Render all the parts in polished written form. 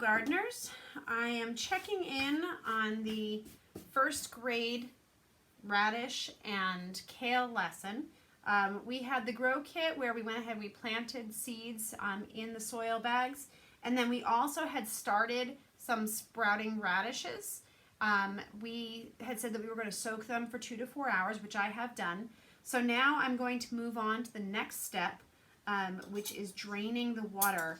gardeners. I am checking in on the first grade radish and kale lesson. We had the grow kit where we went ahead and we planted seeds in the soil bags, and then we also had started some sprouting radishes. We had said that we were going to soak them for 2 to 4 hours, which I have done. So now I'm going to move on to the next step, which is draining the water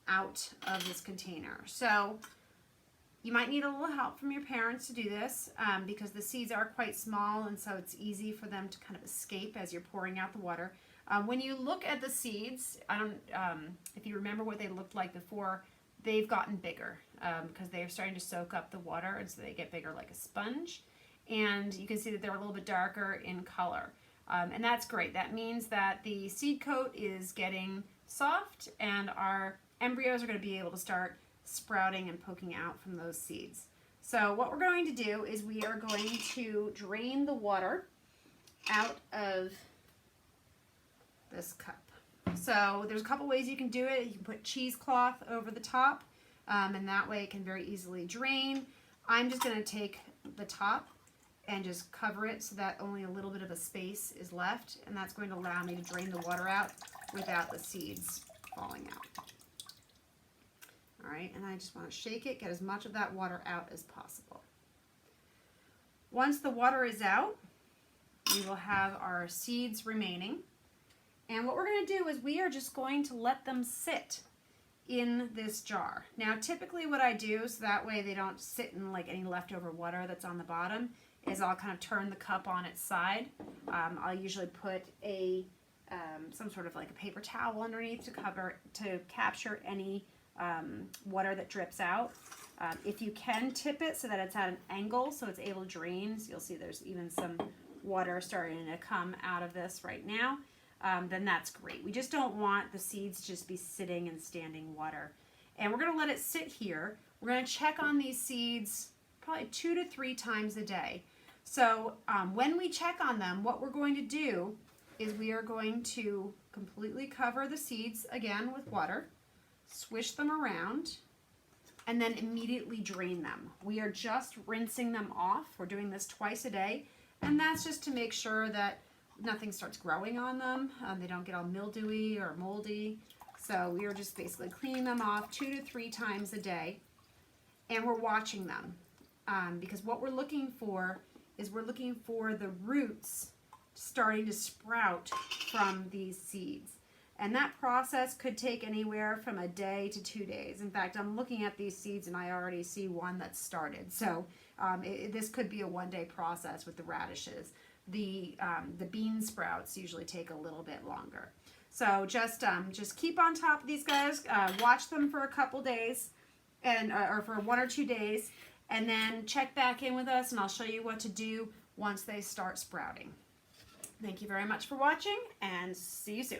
out of this container. So you might need a little help from your parents to do this because the seeds are quite small, and so it's easy for them to kind of escape as you're pouring out the water. When you look at the seeds, if you remember what they looked like before, they've gotten bigger because they're starting to soak up the water, and so they get bigger like a sponge. And you can see that they're a little bit darker in color. And that's great. That means that the seed coat is getting soft, and our embryos are going to be able to start sprouting and poking out from those seeds. So what we're going to do is we are going to drain the water out of this cup. So there's a couple ways you can do it. You can put cheesecloth over the top, and that way it can very easily drain. I'm just going to take the top and just cover it so that only a little bit of a space is left, and that's going to allow me to drain the water out without the seeds falling out. All right, and I just want to shake it, get as much of that water out as possible. Once the water is out, we will have our seeds remaining. And what we're going to do is we are just going to let them sit in this jar. Now, typically what I do, so that way they don't sit in like any leftover water that's on the bottom, is I'll kind of turn the cup on its side. I'll usually put some sort of like a paper towel underneath to capture any water that drips out. If you can tip it so that it's at an angle so it's able to drain, so you'll see there's even some water starting to come out of this right now, then that's great. We just don't want the seeds to just be sitting in standing water. And we're going to let it sit here. We're going to check on these seeds probably 2 to 3 times a day. So when we check on them, what we're going to do is we are going to completely cover the seeds again with water, swish them around, and then immediately drain them. We are just rinsing them off. We're doing this twice a day, and that's just to make sure that nothing starts growing on them. They don't get all mildewy or moldy. So we are just basically cleaning them off 2 to 3 times a day, and we're watching them because what we're looking for is we're looking for the roots starting to sprout from these seeds. And that process could take anywhere from a day to 2 days. In fact, I'm looking at these seeds and I already see one that's started. So this could be a 1-day process with the radishes. The bean sprouts usually take a little bit longer. So just keep on top of these guys. Watch them for a couple days, or for 1 or 2 days, and then check back in with us, and I'll show you what to do once they start sprouting. Thank you very much for watching, and see you soon.